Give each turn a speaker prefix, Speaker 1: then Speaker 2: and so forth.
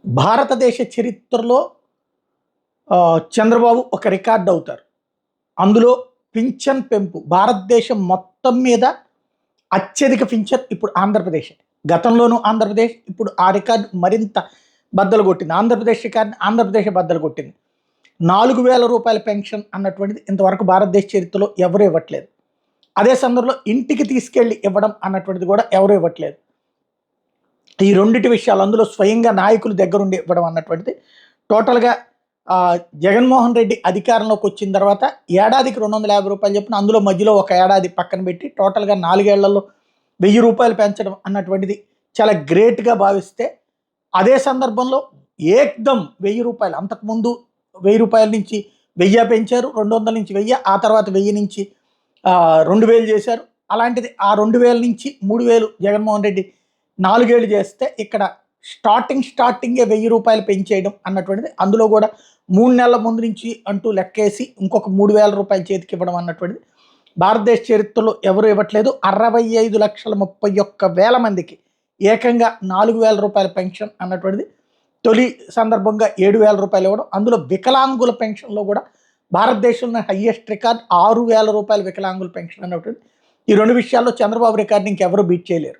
Speaker 1: భారతదేశ చరిత్రలో చంద్రబాబు ఒక రికార్డ్ అవుతారు. అందులో పింఛన్ పెంపు భారతదేశం మొత్తం మీద అత్యధిక పింఛన్ ఇప్పుడు ఆంధ్రప్రదేశే. గతంలోనూ ఆంధ్రప్రదేశ్, ఇప్పుడు ఆ రికార్డు మరింత బద్దలు కొట్టింది. ఆంధ్రప్రదేశ్ రికార్డుని ఆంధ్రప్రదేశ్ బద్దలు కొట్టింది. 4,000 రూపాయల పెన్షన్ అన్నటువంటిది ఇంతవరకు భారతదేశ చరిత్రలో ఎవరు ఇవ్వట్లేదు. అదే సందర్భంలో ఇంటికి తీసుకెళ్ళి ఇవ్వడం అన్నటువంటిది కూడా ఎవరు ఇవ్వట్లేదు. ఈ రెండిటి విషయాలు అందులో స్వయంగా నాయకులు దగ్గరుండి ఇవ్వడం అన్నటువంటిది టోటల్గా జగన్మోహన్ రెడ్డి అధికారంలోకి వచ్చిన తర్వాత ఏడాదికి 250 రూపాయలు చెప్పిన అందులో మధ్యలో ఒక ఏడాది పక్కన పెట్టి టోటల్గా 4 ఏళ్లలో 1000 రూపాయలు పెంచడం అన్నటువంటిది చాలా గ్రేట్గా భావిస్తే, అదే సందర్భంలో ఏకదం 1000 రూపాయలు, అంతకుముందు 1000 రూపాయల నుంచి 1000 పెంచారు, 200 నుంచి 1000, ఆ తర్వాత 1000 నుంచి 2000 చేశారు. అలాంటిది ఆ 2000 నుంచి 3000 జగన్మోహన్ రెడ్డి 4 ఏళ్ళు చేస్తే ఇక్కడ స్టార్టింగే 1000 రూపాయలు పెంచేయడం అన్నటువంటిది, అందులో కూడా 3 నెలల ముందు నుంచి అంటూ లెక్కేసి ఇంకొక 3000 రూపాయలు చేతికి ఇవ్వడం అన్నటువంటిది భారతదేశ చరిత్రలో ఎవరు ఇవ్వట్లేదు. 65,31,000 మందికి ఏకంగా 4,000 రూపాయల పెన్షన్ అన్నటువంటిది తొలి సందర్భంగా 7,000 రూపాయలు ఇవ్వడం. అందులో వికలాంగుల పెన్షన్లో కూడా భారతదేశంలో హయ్యెస్ట్ రికార్డ్ 6,000 రూపాయల వికలాంగుల పెన్షన్ అన్నటువంటిది. ఈ రెండు విషయాల్లో చంద్రబాబు రికార్డుని ఇంకెవరు బీట్ చేయలేరు.